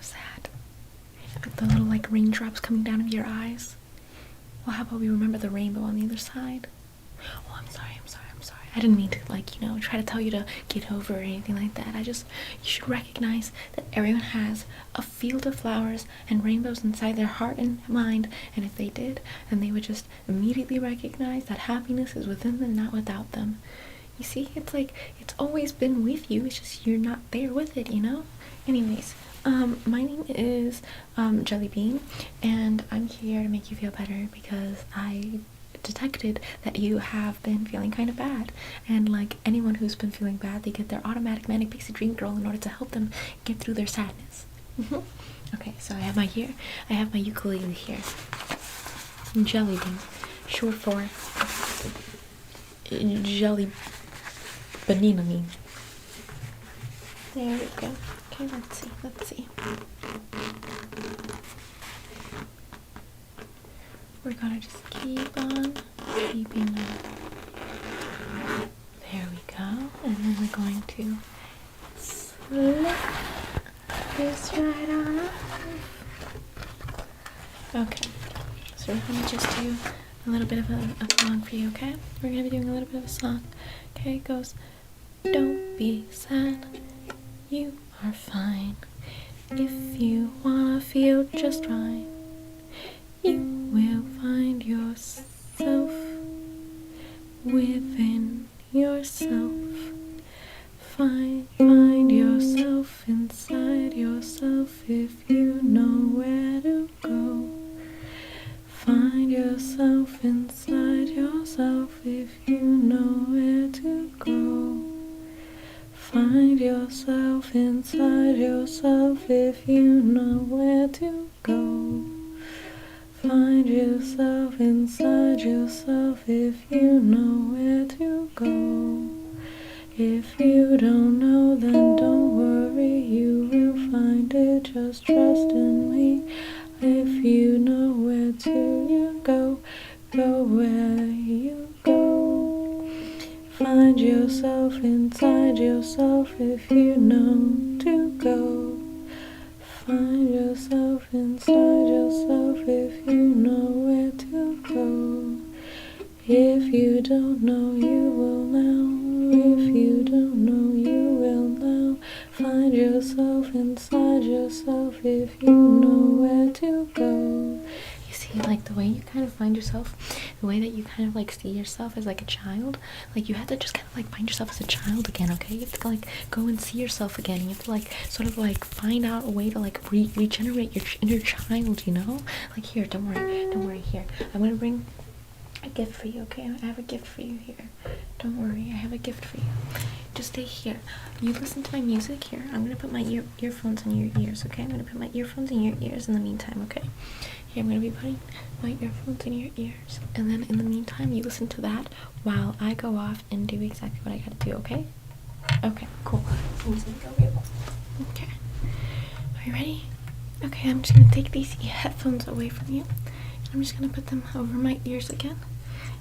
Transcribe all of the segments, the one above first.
of sad. With the little like raindrops coming down of your eyes. Well, how about we remember the rainbow on the other side? Oh, I'm sorry. I didn't mean to, like, you know, try to tell you to get over or anything like that. You should recognize that everyone has a field of flowers and rainbows inside their heart and mind, and if they did, then they would just immediately recognize that happiness is within them, not without them. You see, it's like, it's always been with you, it's just you're not there with it, you know? Anyways, my name is Jelly Bean, and I'm here to make you feel better because I detected that you have been feeling kind of bad, and like anyone who's been feeling bad, they get their automatic Manic Pixie Dream Girl in order to help them get through their sadness. Okay, so I have my ukulele here. Jelly Bean, short for Jelly Banana Bean. There we go. Okay, let's see. We're gonna just keep on keeping it. There we go. And then we're going to slip this right on off. Okay. So we're gonna just do a little bit of a song for you, okay? We're gonna be doing a little bit of a song. Okay, it goes, don't be sad, you are fine. If you wanna feel just right, you will find yourself within yourself. Find yourself inside yourself if you know where to go. Find yourself inside yourself if you know where to go. Find yourself inside yourself if you know where to go. Find yourself inside yourself if you know where to go. If you don't know, then don't worry, you will find it, just trust in me. If you know where to you go where you go. Find yourself inside yourself if you know to go. Find yourself inside yourself if you know where to go. If you don't know, you will now. If you don't know, you will now. Find yourself inside yourself if you know where to go. You see, like the way you kind of find yourself, the way that you kind of like see yourself as like a child, like you have to just kind of like find yourself as a child again, okay? You have to like go and see yourself again. You have to like sort of like find out a way to like regenerate your inner child, you know? Like here, don't worry, here. I'm gonna bring a gift for you, okay? I have a gift for you here. Don't worry, I have a gift for you. Just stay here. You listen to my music here. I'm gonna put my earphones in your ears, okay? I'm gonna put my earphones in your ears in the meantime, okay? Here, I'm gonna be putting my earphones in your ears. And then in the meantime, you listen to that while I go off and do exactly what I gotta do, okay? Okay, cool. I'm just gonna go real. Okay. Are you ready? Okay, I'm just gonna take these headphones away from you. I'm just gonna put them over my ears again.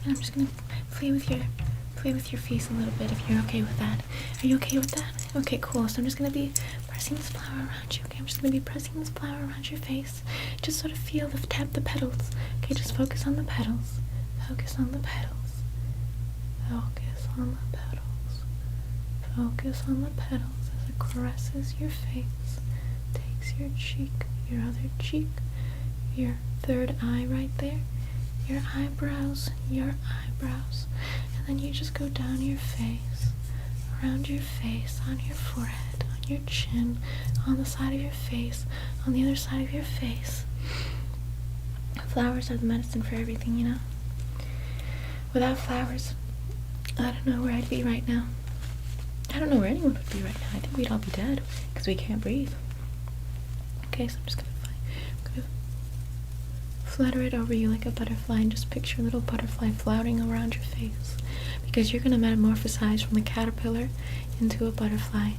And I'm just gonna play with your face a little bit if you're okay with that. Are you okay with that? Okay, cool. So I'm just gonna be pressing this flower around you. Okay, I'm just gonna be pressing this flower around your face. Just sort of feel tap the petals. Okay, just focus on the petals. Focus on the petals. Focus on the petals. Focus on the petals as it caresses your face. Takes your cheek, your other cheek, your third eye right there, your eyebrows, and then you just go down your face, around your face, on your forehead, on your chin, on the side of your face, on the other side of your face. Flowers are the medicine for everything, you know? Without flowers, I don't know where I'd be right now. I don't know where anyone would be right now. I think we'd all be dead, because we can't breathe. Okay, so I'm just gonna flutter it over you like a butterfly, and just picture a little butterfly fluttering around your face, because you're going to metamorphosize from the caterpillar into a butterfly.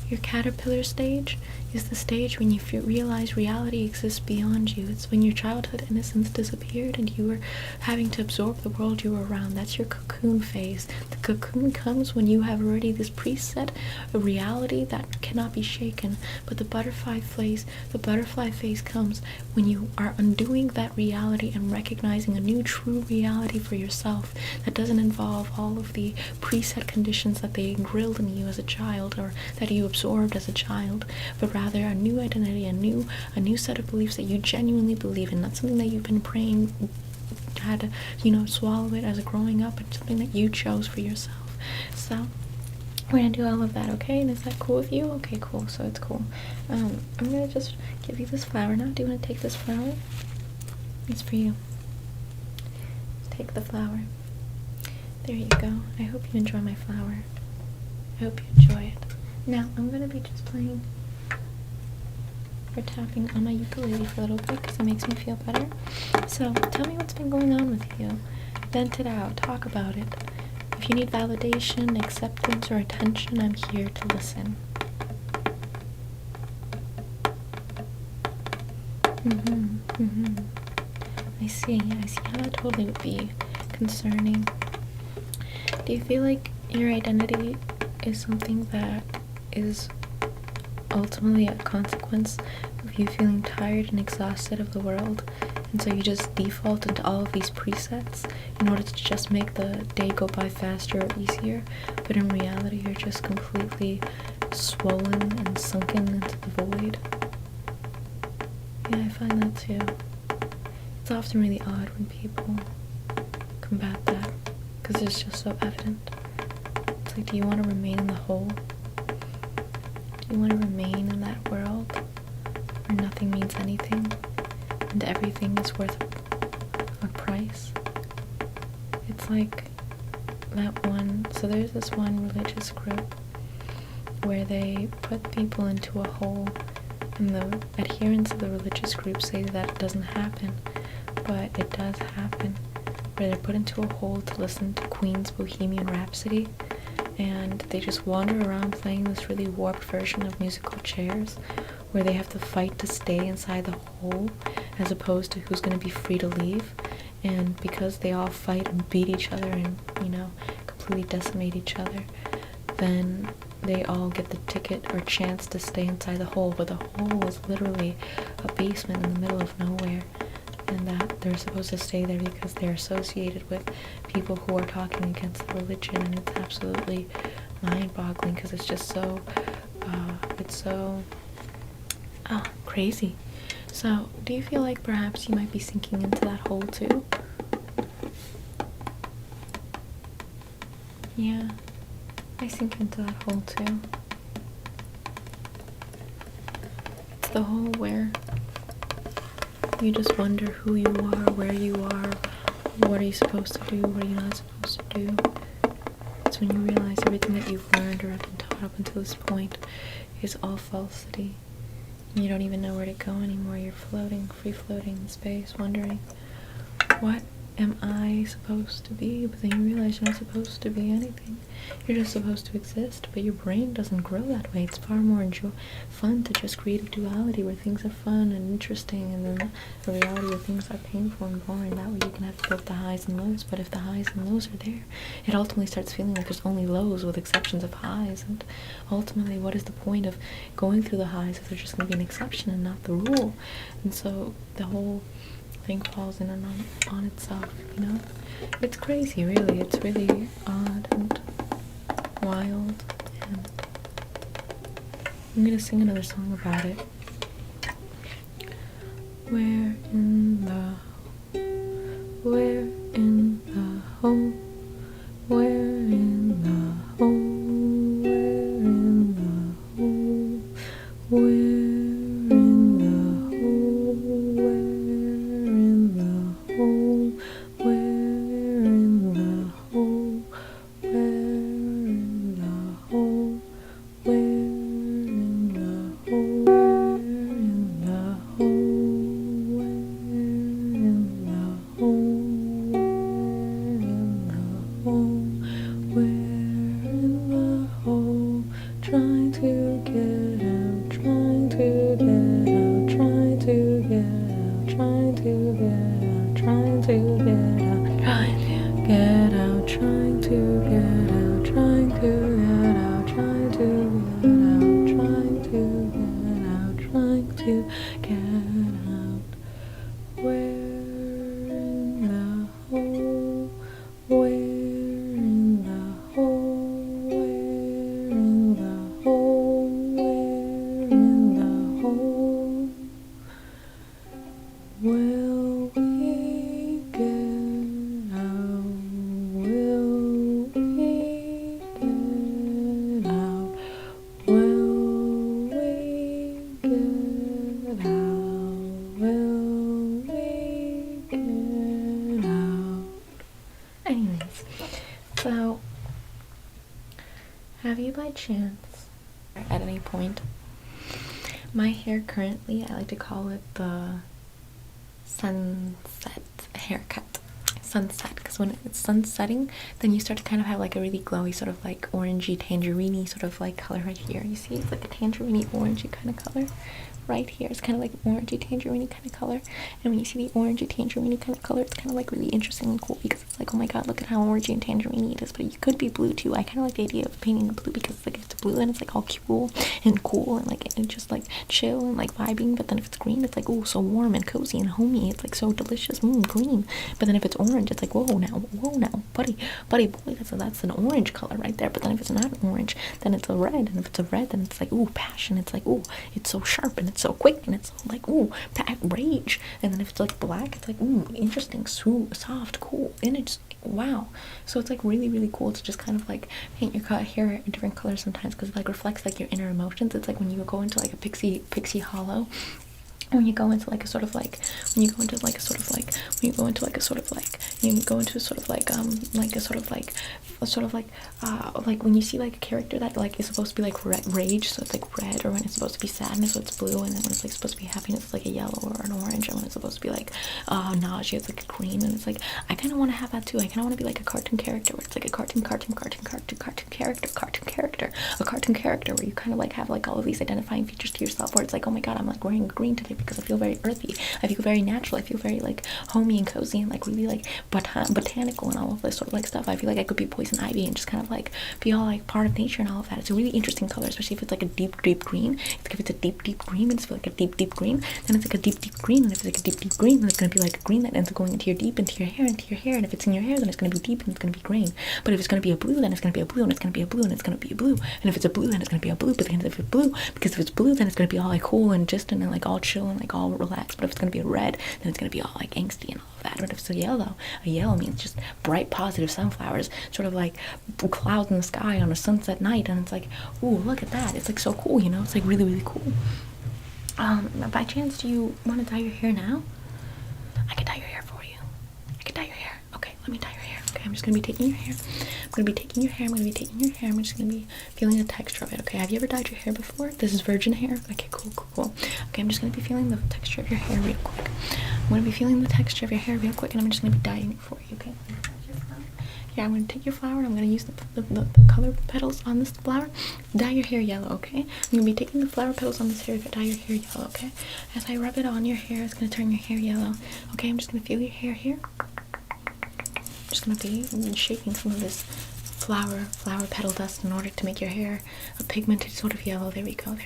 Your caterpillar stage is the stage when you realize reality exists beyond you. It's when your childhood innocence disappeared and you were having to absorb the world you were around. That's your cocoon phase. The cocoon comes when you have already this preset of reality that cannot be shaken. But the butterfly phase comes when you are undoing that reality and recognizing a new true reality for yourself that doesn't involve all of the preset conditions that they ingrilled in you as a child, or that you absorbed as a child, but rather a new identity, a new set of beliefs that you genuinely believe in, not something that you've been praying, had to, swallow it as a growing up, but something that you chose for yourself. So we're gonna do all of that, okay? And is that cool with you? Okay, cool. So it's cool. I'm gonna just give you this flower now. Do you want to take this flower? It's for you. Take the flower. There you go. I hope you enjoy my flower. I hope you enjoy it. Now, I'm going to be just playing or tapping on my ukulele for a little bit because it makes me feel better. So, tell me what's been going on with you. Vent it out. Talk about it. If you need validation, acceptance, or attention, I'm here to listen. I see how that totally would be concerning. Do you feel like your identity is something that is ultimately a consequence of you feeling tired and exhausted of the world, and so you just default into all of these presets in order to just make the day go by faster or easier, but in reality you're just completely swollen and sunken into the void? Yeah, I find that too. It's often really odd when people combat that, because it's just so evident. It's like, do you want to remain in the hole? Do you want to remain in that world where nothing means anything and everything is worth a price? It's like that one, so there's this one religious group where they put people into a hole, and the adherents of the religious group say that it doesn't happen, but it does happen, where they're put into a hole to listen to Queen's Bohemian Rhapsody, and they just wander around playing this really warped version of musical chairs where they have to fight to stay inside the hole as opposed to who's going to be free to leave. And because they all fight and beat each other and, completely decimate each other, then they all get the ticket or chance to stay inside the hole, but the hole is literally a basement in the middle of nowhere, and that they're supposed to stay there because they're associated with people who are talking against the religion. And it's absolutely mind-boggling because it's just so crazy. So do you feel like perhaps you might be sinking into that hole too? Yeah, I sink into that hole too. It's the hole where you just wonder who you are, where you are, what are you supposed to do, what are you not supposed to do. It's when you realize everything that you've learned or have been taught up until this point is all falsity. And you don't even know where to go anymore. You're floating, free floating in space, wondering, what am I supposed to be? But then you realize you're not supposed to be anything. You're just supposed to exist, but your brain doesn't grow that way. It's far more fun to just create a duality where things are fun and interesting, and then a reality where things are painful and boring. That way you can have both the highs and lows, but if the highs and lows are there, it ultimately starts feeling like there's only lows with exceptions of highs, and ultimately what is the point of going through the highs if there's just going to be an exception and not the rule? And so the whole thing falls in and on itself, It's crazy, really. It's really odd and wild, and I'm gonna sing another song about it. Where in the hole? Where in the hole? Where in the hole? Where trying to get out, trying to get out, trying to get out, trying to get out, trying to get out, trying to get out, trying to get out, trying to get out. Where in the hole? Where in the hole? Where in the hole? Where in the hole? Will we get out? Will we get out? Will we get out? Will we get out? Anyways, so have you by chance, at any point, my hair currently, I like to call it the sunset haircut. Sunset, because when it's sunsetting, then you start to kind of have like a really glowy sort of like orangey tangerine sort of like color right here. You see, it's like a tangerine orangey kind of color right here. It's kind of like orangey tangerine kind of color, and when you see the orangey tangerine kind of color, it's kind of like really interesting and cool, because it's like, oh my god, look at how orangey and tangerine it is. But you could be blue too. I kind of like the idea of painting it blue because it's like it's blue and it's like all cool and like and just like chill and like vibing. But then if it's green, it's like, oh, so warm and cozy and homey. It's like so delicious. Green. But then if it's orange, it's like, whoa now, buddy boy, that's an orange color right there. But then if it's not an orange, then it's a red, and if it's a red, then it's like, ooh, passion. It's like, ooh, it's so sharp and it's so quick and it's like, ooh, rage. And then if it's like black, it's like, ooh, interesting, soft, cool, and it's wow. So it's like really, really cool to just kind of like paint your hair a different colors sometimes, because it like reflects like your inner emotions. It's like when you go into like a pixie hollow, when you go into like a sort of like, when you go into like a sort of like, when you go into like a sort of like, you go into sort of like like a sort of like when you see like a character that like is supposed to be like rage, so it's like red, or when it's supposed to be sadness, so it's blue, and then when it's like supposed to be happiness, it's like a yellow or an orange, and when it's supposed to be like nausea, it's like a green. And it's like, I kind of want to have that too. I kind of want to be like a cartoon character where it's like a cartoon character, a cartoon character where you kind of like have like all of these identifying features to yourself, where it's like, oh my god, I'm like wearing green today because I feel very earthy, I feel very natural, I feel very like homey and cozy and like really like botanical and all of this sort of like stuff. I feel like I could be poison ivy and just kind of like be all like part of nature and all of that. It's a really interesting color, especially if it's like a deep green. It's like if it's a deep green, it's like a deep green, then it's like a deep green, and if it's like a deep green, then it's gonna be like a green that ends up going into your hair, and if it's in your hair, then it's gonna be deep and it's gonna be green. But if it's gonna be a blue, then it's gonna be a blue, and it's gonna be a blue, and it's gonna be a blue, and if it's a blue, then it's gonna be a blue. But then if it's blue, because if it's blue, then it's gonna be all like cool and just and like all chill and like all relaxed. But if it's gonna be a red, then it's gonna be all like angsty and all of that. But if it's a yellow means just bright, positive sunflowers, sort of like clouds in the sky on a sunset night, and it's like, ooh, look at that. It's like so cool, you know? It's like really, really cool. By chance, do you want to dye your hair now? I can dye your hair for you. I can dye your hair. Okay, let me dye your hair. Okay, I'm just gonna be taking your hair. I'm gonna be taking your hair. I'm just gonna be feeling the texture of it. Okay, have you ever dyed your hair before? This is virgin hair. Okay, cool. Okay, I'm just gonna be feeling the texture of your hair real quick. I'm gonna be feeling the texture of your hair real quick, and I'm just gonna be dyeing it for you. Okay. Yeah, I'm gonna take your flower, and I'm gonna use the color petals on this flower, dye your hair yellow, okay? I'm gonna be taking the flower petals on this hair to dye your hair yellow, okay? As I rub it on your hair, it's gonna turn your hair yellow. Okay, I'm just gonna feel your hair here. I'm just gonna be shaking some of this flower petal dust in order to make your hair a pigmented sort of yellow. There we go.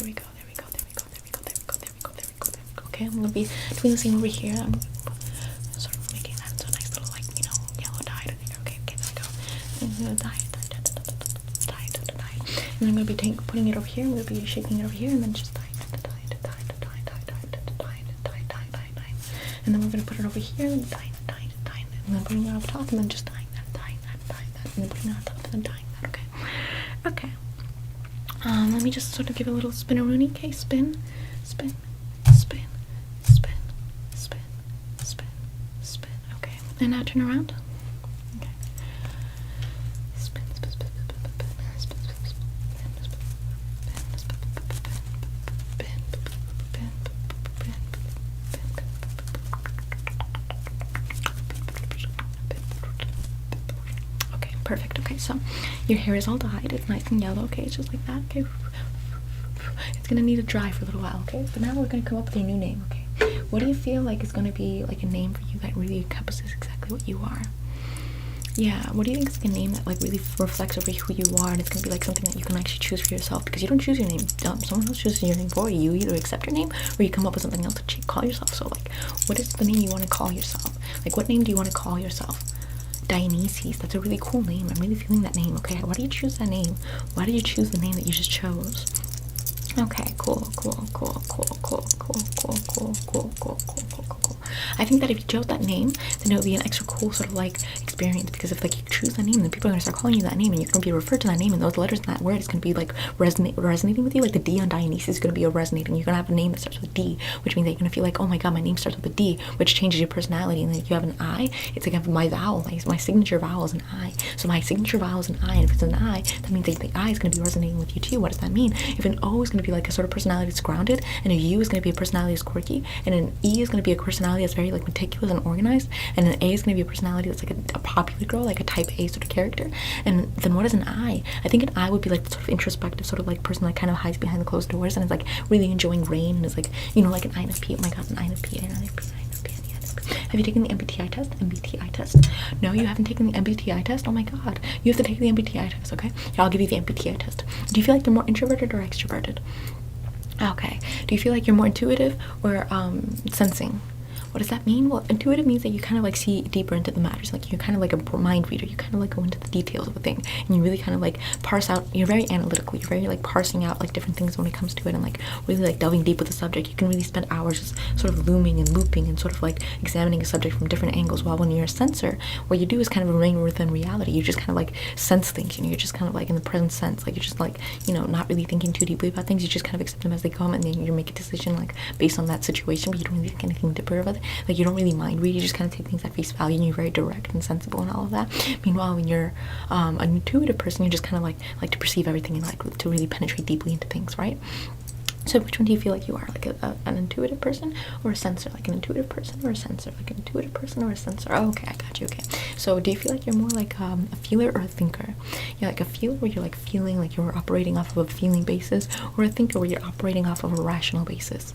Okay, I'm gonna be doing the same over here. I'm sort of making that so nice little, like, you know, yellow dye. Okay, there we go. I'm gonna dye it. And I'm gonna be putting it over here. I'm gonna be shaking it over here, and then just dye. And then we're gonna put it over here, and dye, and then putting it on top, and then just dyeing that, and then putting it on top, and then dyeing that. Okay. Let me just sort of give a little spin-a-rooney. Okay, spin. Okay, and now turn around. Okay. Spin. Okay, perfect. Okay, so your hair is all dyed. It's nice and yellow. Okay, it's just like that. Okay. It's gonna need to dry for a little while. Okay, but now we're gonna come up with your new name. Okay. what do you feel like is going to be like a name for you that really encompasses exactly what you are? Yeah, what do you think is like a name that like really reflects over who you are, and it's gonna be like something that you can actually choose for yourself, because you don't choose your name. Someone else chooses your name for you. You either accept your name or you come up with something else to call yourself. So like, what is the name you want to call yourself? Like, what name do you want to call yourself? Dionysus. That's a really cool name. I'm really feeling that name. Okay, why do you choose that name? Why did you choose the name that you just chose? Okay, cool. I think that if you chose that name, then it would be an extra cool sort of like experience, because if like you choose that name, then people are gonna start calling you that name, and you're gonna be referred to that name, and those letters in that word is gonna be like resonating with you. Like the D on Dionysus is gonna be a resonating. You're gonna have a name that starts with D, which means that you're gonna feel like, oh my god, my name starts with a D, which changes your personality. And then if you have an I, it's like my vowel, my signature vowel is an I. So my signature vowel is an I, and if it's an I, that means that the I is gonna be resonating with you too. What does that mean? If an O is gonna be like a sort of personality that's grounded, and a U is gonna be a personality that's quirky, and an E is gonna be a personality that's very like meticulous and organized, and an A is going to be a personality that's like a popular girl, like a type A sort of character. And then what is an I? I think an I would be like the sort of introspective sort of like person that kind of hides behind the closed doors and is like really enjoying rain, and is like, you know, like an INFP. Oh my god, an INFP. Have you taken the MBTI test? MBTI test? No, you haven't taken the MBTI test? Oh my god, you have to take the MBTI test. Okay, I'll give you the MBTI test. Do you feel like you're more introverted or extroverted? Okay. Do you feel like you're more intuitive or sensing? What does that mean? Well, intuitive means that you kind of like see deeper into the matters. Like you're kind of like a mind reader. You kind of like go into the details of a thing, and you really kind of like parse out. You're very analytical. You're very like parsing out like different things when it comes to it, and like really like delving deep with the subject. You can really spend hours just sort of looming and looping and sort of like examining a subject from different angles. While when you're a sensor, what you do is kind of remain within reality. You just kind of like sense things. You know, you're just kind of like in the present sense. Like you're just like, you know, not really thinking too deeply about things. You just kind of accept them as they come, and then you make a decision like based on that situation, but you don't really think anything deeper about it. Like you don't really mind read. You just kind of take things at face value, and you're very direct and sensible and all of that. Meanwhile, when you're an intuitive person, you're just kind of like to perceive everything and like to really penetrate deeply into things, right? So which one do you feel like you are? Like an intuitive person or a sensor? Like an intuitive person or a sensor? Like an intuitive person or a sensor? Oh, okay, I got you. Okay. So do you feel like you're more like a feeler or a thinker? You're like a feeler where you're like feeling like you're operating off of a feeling basis, or a thinker where you're operating off of a rational basis?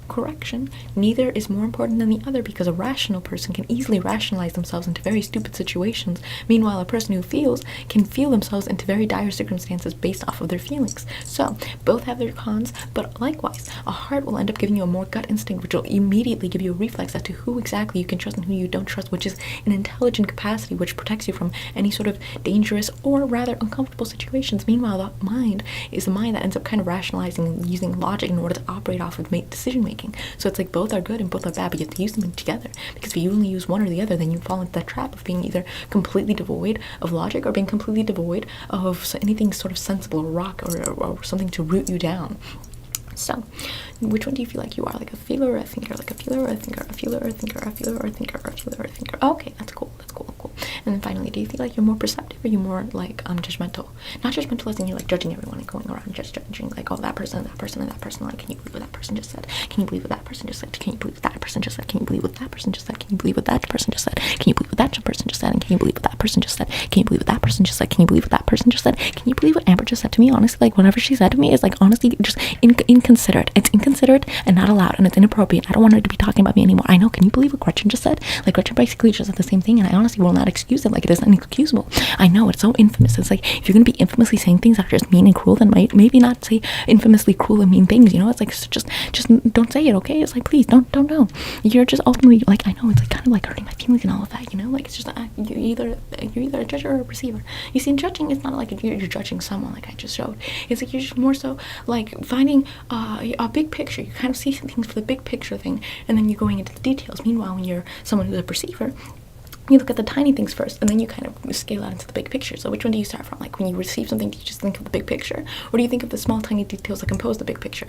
Correction, neither is more important than the other, because a rational person can easily rationalize themselves into very stupid situations. Meanwhile, a person who feels can feel themselves into very dire circumstances based off of their feelings. So both have their cons, but likewise, a heart will end up giving you a more gut instinct, which will immediately give you a reflex as to who exactly you can trust and who you don't trust, which is an intelligent capacity which protects you from any sort of dangerous or rather uncomfortable situations. Meanwhile, the mind is the mind that ends up kind of rationalizing and using logic in order to operate off of decision making. So it's like both are good and both are bad, but you have to use them together, because if you only use one or the other, then you fall into that trap of being either completely devoid of logic or being completely devoid of anything sort of sensible, or rock, or something to root you down. So, which one do you feel like you are? Like a feeler or a thinker? Like a feeler or a thinker? A feeler or a thinker? A feeler or a thinker? Or a feeler or a thinker? Okay, that's cool. And then finally, do you feel like you're more perceptive, or you're more like judgmental? Not judgmental as in you're like judging everyone and going around just judging like, oh, that person, and that person, and that person. Like, can you believe what that person just said? Can you believe what that person just said? Can you believe what that person just said? Can you believe what that person just said? Can you believe what that person just said? Can you believe what that person just said? And can you believe what that person just said? Can you believe what that person just said? Can you believe what that person just said? Can you believe what Amber just said to me? Honestly, like whatever she said to me is like honestly just inconsiderate. It's inconsiderate and not allowed, and it's inappropriate. I don't want her to be talking about me anymore. I know. Can you believe what Gretchen just said? Like Gretchen basically just said the same thing, and I honestly will not excuse it. Like it is inexcusable. I know, it's so infamous. It's like if you're gonna be infamously saying things that are just mean and cruel, then maybe not say infamously cruel and mean things. You know, it's like just don't say it. Okay, it's like please don't know. You're just ultimately like, I know it's like kind of like hurting my feelings and all of that. You know, like it's just you're either a judge or a receiver. You see, judging is not like you're judging someone like I just showed. It's like you're just more so like finding a big picture. You kind of see things for the big picture thing, and then you're going into the details. Meanwhile, when you're someone who's a perceiver, you look at the tiny things first, and then you kind of scale out into the big picture. So which one do you start from? Like when you receive something, do you just think of the big picture, or do you think of the small tiny details that compose the big picture?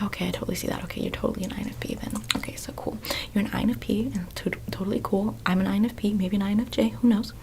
Okay, I totally see that. Okay, you're totally an INFP then. Okay, so cool. You're an INFP, and totally cool. I'm an INFP, maybe an INFJ, who knows?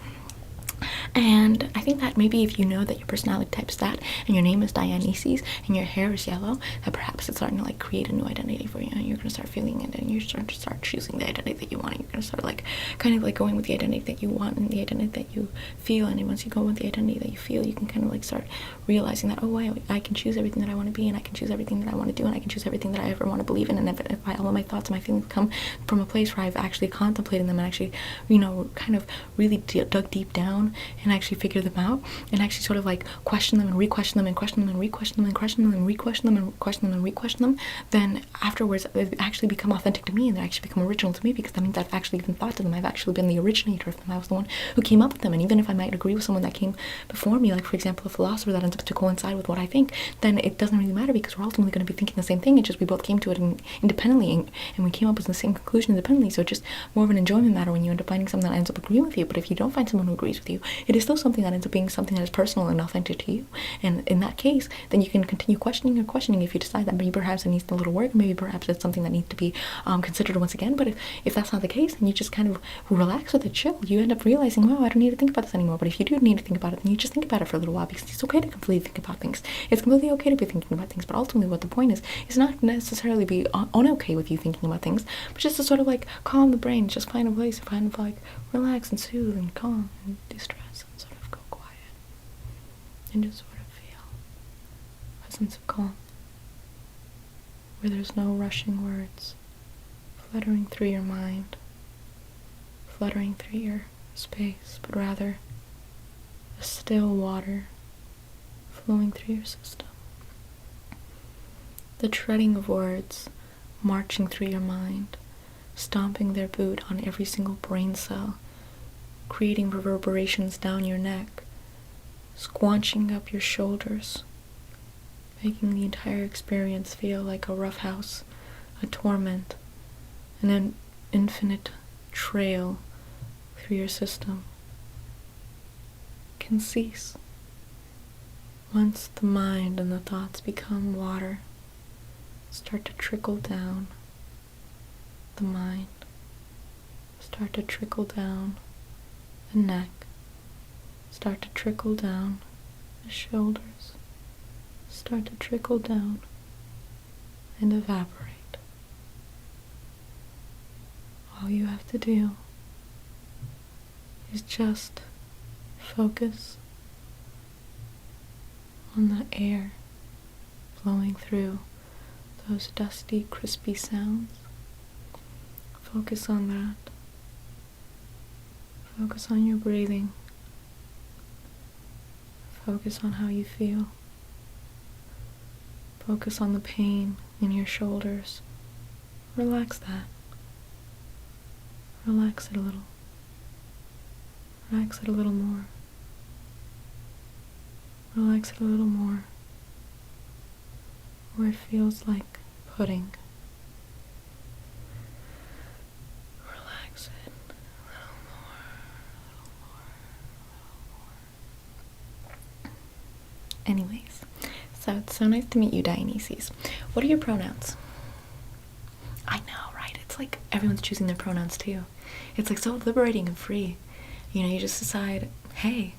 And I think that maybe if you know that your personality type is that, and your name is Dionysus, and your hair is yellow, that perhaps it's starting to like create a new identity for you, and you're gonna start feeling it, and you're starting to start choosing the identity that you want, and you're gonna start like kind of like going with the identity that you want and the identity that you feel. And once you go with the identity that you feel, you can kind of like start realizing that, oh wow, I can choose everything that I want to be, and I can choose everything that I want to do, and I can choose everything that I ever want to believe in. And if all of my thoughts and my feelings come from a place where I've actually contemplated them and actually, you know, kind of really dug deep down and actually figured them out, and actually sort of like question them and re-question them and question them and re-question them and question them and re-question them and question them and re-question them, then afterwards they actually become authentic to me, and they actually become original to me, because that means I've actually even thought to them. I've actually been the originator of them. I was the one who came up with them. And even if I might agree with someone that came before me, like for example a philosopher that ends up to coincide with what I think, then it doesn't really matter, because we're ultimately going to be thinking the same thing. It's just we both came to it independently, and we came up with the same conclusion independently. So it's just more of an enjoyment matter when you end up finding someone that ends up agreeing with you. But if you don't find someone who agrees with you, it is still something that ends up being something that is personal and authentic to you. And in that case, then you can continue questioning if you decide that maybe perhaps it needs a little work, maybe perhaps it's something that needs to be considered once again. But if that's not the case, then you just kind of relax with it, chill. You end up realizing, wow, I don't need to think about this anymore. But if you do need to think about it, then you just think about it for a little while, because it's okay to completely think about things. It's completely okay to be thinking about things. But ultimately what the point is not necessarily be unokay with you thinking about things, but just to sort of like calm the brain, just find a place to kind of like relax and soothe and calm and distress and sort of go quiet and just sort of feel a sense of calm where there's no rushing words fluttering through your mind, fluttering through your space, but rather a still water flowing through your system. The treading of words marching through your mind, stomping their boot on every single brain cell, creating reverberations down your neck, squanching up your shoulders, making the entire experience feel like a roughhouse, a torment, and an infinite trail through your system can cease once the mind and the thoughts become water, start to trickle down the mind, start to trickle down the neck, start to trickle down the shoulders, start to trickle down and evaporate. All you have to do is just focus on the air flowing through those dusty, crispy sounds. Focus on that. Focus on your breathing. Focus on how you feel. Focus on the pain in your shoulders. Relax that. Relax it a little. Relax it a little more. Relax it a little more. Where it feels like pudding. Relax it a little more, a little more, a little more. Anyways, so it's so nice to meet you, Dionysus. What are your pronouns? I know, right? It's like everyone's choosing their pronouns too. It's like so liberating and free. You know, you just decide, hey,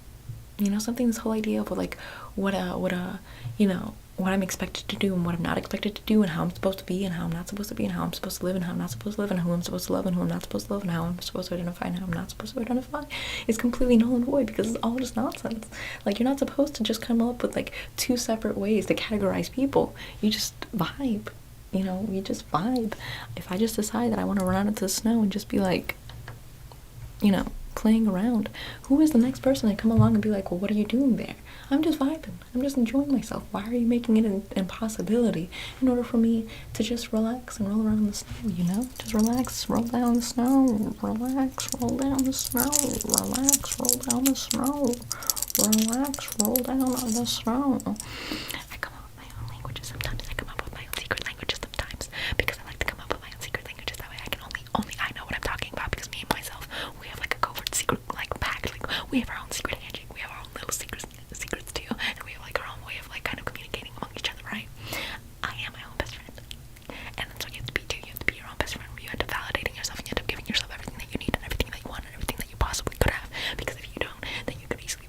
you know, something, this whole idea of like what I'm expected to do and what I'm not expected to do, and how I'm supposed to be and how I'm not supposed to be, and how I'm supposed to live and how I'm not supposed to live, and who I'm supposed to love and who I'm not supposed to love, and how I'm supposed to identify and how I'm not supposed to identify, is completely null and void, because it's all just nonsense. Like, you're not supposed to just come up with like two separate ways to categorize people. You just vibe. You know, you just vibe. If I just decide that I want to run out into the snow and just be like, you know, playing around, who is the next person to come along and be like, well, what are you doing there? I'm just vibing. I'm just enjoying myself. Why are you making it an impossibility in order for me to just relax and roll around in the snow, you know? Just relax, roll down the snow, relax, roll down the snow, relax, roll down the snow, relax, roll down on the snow. I come up with my own languages sometimes. I come up with my own secret languages sometimes, because I like to come up with my own secret languages. That way I can only I know what I'm talking about, because me and myself, we have like a covert secret like pact. Like, we have our own secret handshake. We have our own little secrets too, and we have like our own way of like kind of communicating among each other, right? I am my own best friend, and that's what you have to be too. You have to be your own best friend, where you end up validating yourself and you end up giving yourself everything that you need and everything that you want and everything that you possibly could have. Because if you don't, then you could easily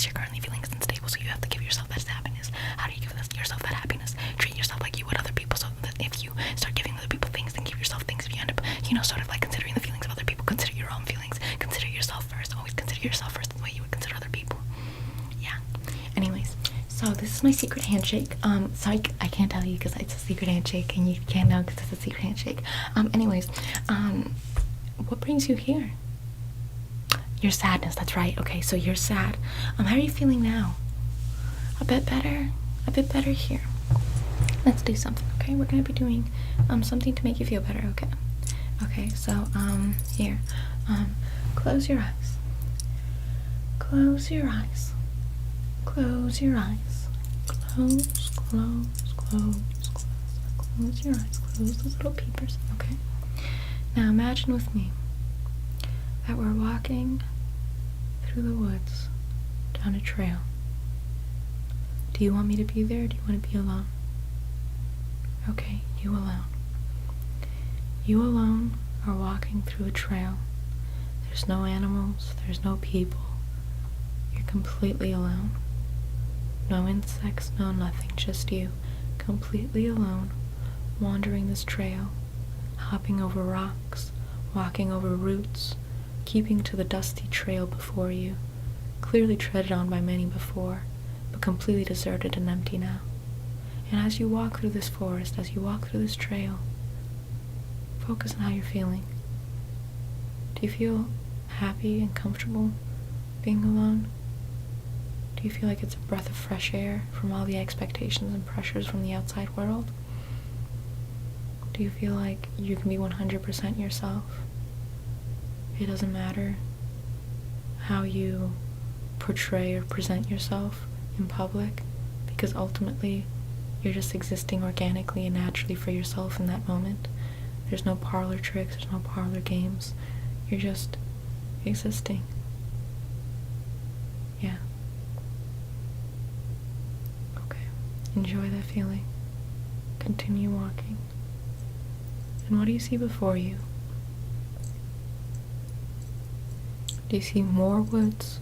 because you're currently feeling unstable, so you have to give yourself that happiness. How do you give yourself that happiness? Treat yourself like you would other people, so that if you start giving other people things, then give yourself things. If you end up, sort of like considering the feelings of other people, consider your own feelings. Consider yourself first. Always consider yourself first the way you would consider other people. Yeah. Anyways, so this is my secret handshake. So I can't tell you because it's a secret handshake, and you can't know because it's a secret handshake. Anyways, what brings you here? Your sadness, that's right. Okay, so you're sad. How are you feeling now? A bit better? A bit better here. Let's do something, okay? We're gonna be doing something to make you feel better, okay? Okay, so here. Close your eyes. Close your eyes. Close your eyes. Close, close, close, close. Close your eyes. Close those little peepers, okay? Now imagine with me that we're walking through the woods down a trail. Do you want me to be there, or do you want to be alone? Okay, you alone. You alone are walking through a trail. There's no animals, there's no people. You're completely alone. No insects, no nothing, just you. Completely alone, wandering this trail, hopping over rocks, walking over roots, keeping to the dusty trail before you, clearly treaded on by many before, but completely deserted and empty now. And as you walk through this forest, as you walk through this trail, focus on how you're feeling. Do you feel happy and comfortable being alone? Do you feel like it's a breath of fresh air from all the expectations and pressures from the outside world? Do you feel like you can be 100% yourself? It doesn't matter how you portray or present yourself in public, because ultimately you're just existing organically and naturally for yourself in that moment. There's no parlor tricks, there's no parlor games. You're just existing. Yeah. Okay. Enjoy that feeling. Continue walking. And what do you see before you? Do you see more woods?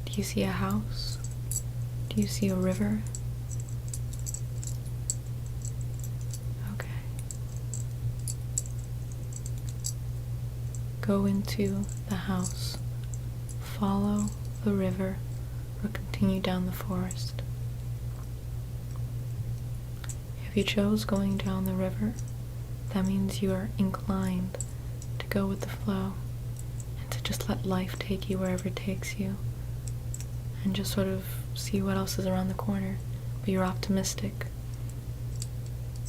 Do you see a house? Do you see a river? Okay. Go into the house. Follow the river or continue down the forest. If you chose going down the river, that means you are inclined to go with the flow and to just let life take you wherever it takes you and just sort of see what else is around the corner. But you're optimistic.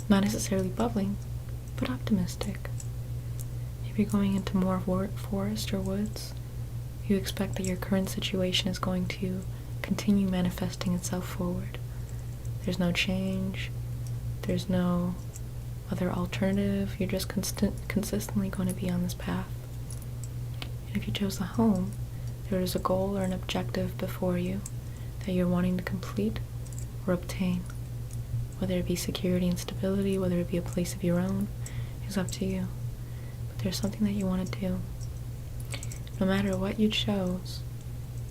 Not necessarily bubbling, but optimistic. If you're going into more forest or woods, you expect that your current situation is going to continue manifesting itself forward. There's no change. There's no other alternative. You're just consistently going to be on this path. And if you chose the home, there is a goal or an objective before you that you're wanting to complete or obtain. Whether it be security and stability, whether it be a place of your own, is up to you. But there's something that you want to do. No matter what you chose,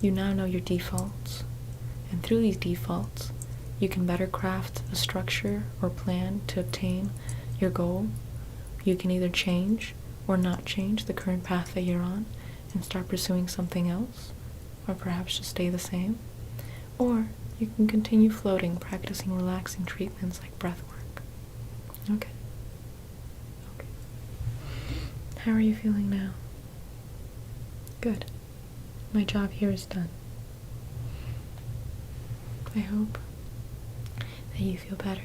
you now know your defaults. And through these defaults, you can better craft a structure or plan to obtain your goal. You can either change or not change the current path that you're on and start pursuing something else, or perhaps just stay the same. Or you can continue floating, practicing relaxing treatments like breath work. Okay. Okay. How are you feeling now? Good. My job here is done. I hope that you feel better.